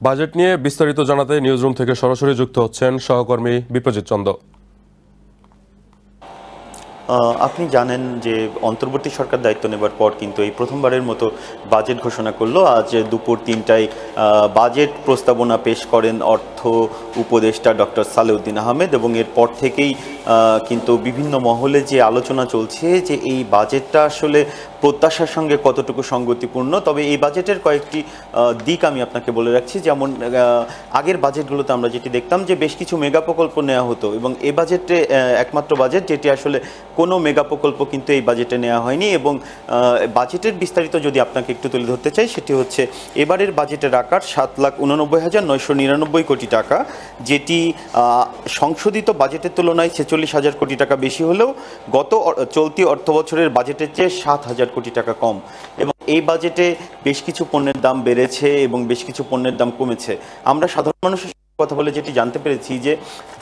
Budget নিয়ে বিস্তারিত জানাতে নিউজরুম থেকে সরাসরি যুক্ত হচ্ছেন সহকর্মী বিপ্রজিৎ চন্দ। আপনি জানেন যে অন্তর্বর্তী সরকার দায়িত্ব নেবার পর কিন্তু এই প্রথমবারের মতো বাজেট ঘোষণা করলো। আজ দুপুর ৩টায় বাজেট প্রস্তাবনা পেশ করেন অর্থ উপদেষ্টা ডক্টর সালেউদ্দিন আহমেদ, এবং এরপর থেকেই কিন্তু বিভিন্ন মহলে যে আলোচনা চলছে যে এই বাজেটটা আসলে প্রত্যাশার সঙ্গে কতটুকু সঙ্গতিপূর্ণ। তবে এই বাজেটের কয়েকটি দিক আমি আপনাকে বলে রাখছি। যেমন আগের বাজেটগুলোতে আমরা যেটি দেখতাম যে বেশ কিছু মেগা প্রকল্প নেওয়া হতো, এবং এই বাজেটে একমাত্র বাজেট যেটি আসলে কোনো মেগা প্রকল্প কিন্তু এই বাজেটে নেওয়া হয়নি। এবং বাজেটের বিস্তারিত যদি আপনাকে একটু তুলে ধরতে চাই, সেটি হচ্ছে এবারের বাজেটের আকার ৭,৮৯,৯৯৯ কোটি টাকা, যেটি সংশোধিত বাজেটের তুলনায় ৪৬,০০০ কোটি টাকা বেশি হলেও গত চলতি অর্থ বছরের বাজেটের চেয়ে ৭,০০০ কোটি টাকা কম। এবং এই বাজেটে বেশ কিছু পণ্যের দাম বেড়েছে এবং বেশ কিছু পণ্যের দাম কমেছে। আমরা সাধারণ মানুষের কথা বলে যেটি জানতে পেরেছি যে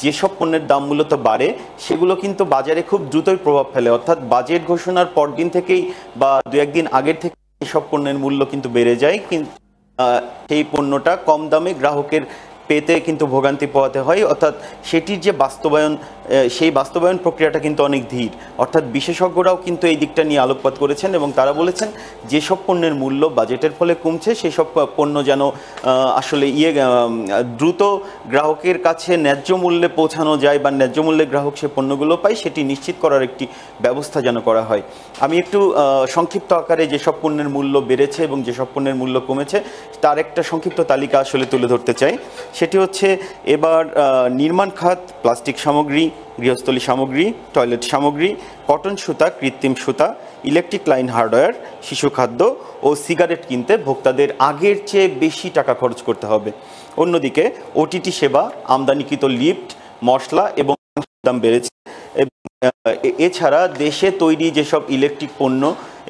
যেসব পণ্যের দাম মূলত বাড়ে সেগুলো কিন্তু বাজারে খুব দ্রুতই প্রভাব ফেলে, অর্থাৎ বাজেট ঘোষণার পরদিন থেকেই বা দু একদিন আগের থেকে এসব পণ্যের মূল্য কিন্তু বেড়ে যায়, কিন্তু সেই পণ্যটা কম দামে গ্রাহকের পেতে কিন্তু ভোগান্তি পোহাতে হয়। অর্থাৎ সেটির যে বাস্তবায়ন, সেই বাস্তবায়ন প্রক্রিয়াটা কিন্তু অনেক ধীর। অর্থাৎ বিশেষজ্ঞরাও কিন্তু এই দিকটা নিয়ে আলোকপাত করেছেন এবং তারা বলেছেন যেসব পণ্যের মূল্য বাজেটের ফলে কমছে সেই সব পণ্য যেন আসলে দ্রুত গ্রাহকের কাছে ন্যায্য মূল্যে পৌঁছানো যায় বা ন্যায্য মূল্যে গ্রাহক সে পণ্যগুলো পায়, সেটি নিশ্চিত করার একটি ব্যবস্থা যেন করা হয়। আমি একটু সংক্ষিপ্ত আকারে যেসব পণ্যের মূল্য বেড়েছে এবং যেসব পণ্যের মূল্য কমেছে তার একটা সংক্ষিপ্ত তালিকা আসলে তুলে ধরতে চাই। সেটি হচ্ছে এবার নির্মাণ খাত, প্লাস্টিক সামগ্রী, গৃহস্থলী সামগ্রী, টয়লেট সামগ্রী, কটন সুতা, কৃত্রিম সুতা, ইলেকট্রিক লাইন হার্ডওয়্যার, শিশু খাদ্য ও সিগারেট কিনতে ভোক্তাদের আগের চেয়ে বেশি টাকা খরচ করতে হবে। অন্যদিকে ওটিটি সেবা, আমদানিকৃত লিফট, মশলা এবং দাম বেড়েছে। এছাড়া দেশে তৈরি যেসব ইলেকট্রিক পণ্য,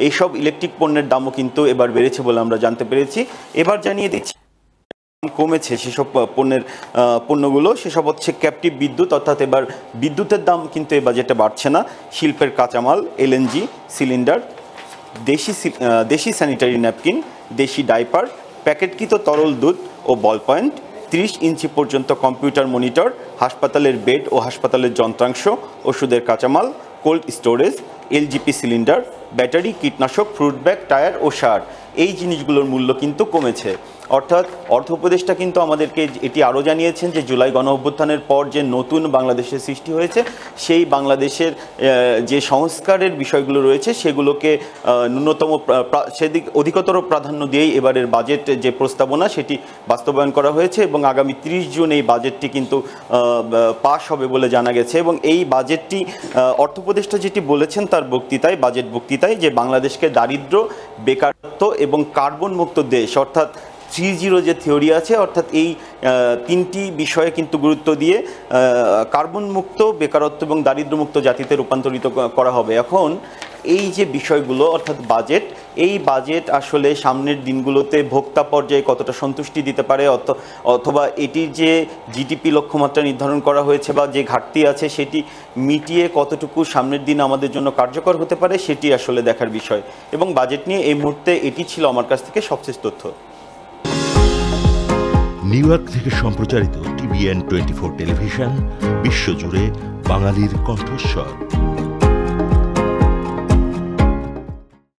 এইসব ইলেকট্রিক পণ্যের দামও কিন্তু এবার বেড়েছে বলে আমরা জানতে পেরেছি। এবার জানিয়ে দিচ্ছি কমেছে সেসব পণ্যগুলো, সেসব হচ্ছে ক্যাপটিভ বিদ্যুৎ, অর্থাৎ এবার বিদ্যুতের দাম কিন্তু এই বাজেটে বাড়ছে না। শিল্পের কাঁচামাল, এলএনজি সিলিন্ডার, দেশি স্যানিটারি ন্যাপকিন, দেশি ডাইপার, প্যাকেটকৃত তরল দুধ ও বল পয়েন্ট, 30 ইঞ্চি পর্যন্ত কম্পিউটার মনিটর, হাসপাতালের বেড ও হাসপাতালের যন্ত্রাংশ, ওষুধের কাঁচামাল, cold storage, LGP cylinder, battery, কীটনাশক, ফ্রুট ব্যাগ, টায়ার ও সার, এই জিনিসগুলোর মূল্য কিন্তু কমেছে। অর্থাৎ অর্থ উপদেষ্টা কিন্তু আমাদেরকে এটি আরও জানিয়েছেন যে জুলাই গণ অভ্যুত্থানের পর যে নতুন বাংলাদেশের সৃষ্টি হয়েছে, সেই বাংলাদেশের যে সংস্কারের বিষয়গুলো রয়েছে সেগুলোকে ন্যূনতম সেদিক অধিকতর প্রাধান্য দিয়েই এবারের বাজেট যে প্রস্তাবনা সেটি বাস্তবায়ন করা হয়েছে এবং আগামী 30 জুন এই বাজেটটি কিন্তু পাশ হবে বলে জানা গেছে। এবং এই বাজেটটি অর্থ উপদেষ্টা যেটি বলেছেন তার বক্তৃতায়, বাজেট বক্তৃতায়, যে বাংলাদেশকে দারিদ্র্য, বেকারত্ব এবং কার্বন মুক্ত দেশ, অর্থাৎ 3-0 যে থিওরি আছে, অর্থাৎ এই তিনটি বিষয়ে কিন্তু গুরুত্ব দিয়ে কার্বন মুক্ত, বেকারত্ব এবং দারিদ্র্যমুক্ত জাতিতে রূপান্তরিত করা হবে। এখন এই যে বিষয়গুলো, অর্থাৎ বাজেট, এই বাজেট আসলে সামনের দিনগুলোতে ভোক্তা পর্যায়ে কতটা সন্তুষ্টি দিতে পারে, অথবা এটির যে জিডিপি লক্ষ্যমাত্রা নির্ধারণ করা হয়েছে বা যে ঘাটতি আছে সেটি মিটিয়ে কতটুকু সামনের দিন আমাদের জন্য কার্যকর হতে পারে, সেটি আসলে দেখার বিষয়। এবং বাজেট নিয়ে এই মুহূর্তে এটি ছিল আমার কাছ থেকে সবশেষ তথ্য। নিউ ইয়র্ক থেকে সম্প্রচারিত TVN 24 টেলিভিশন, বিশ্বজুড়ে বাঙালির কণ্ঠস্বর।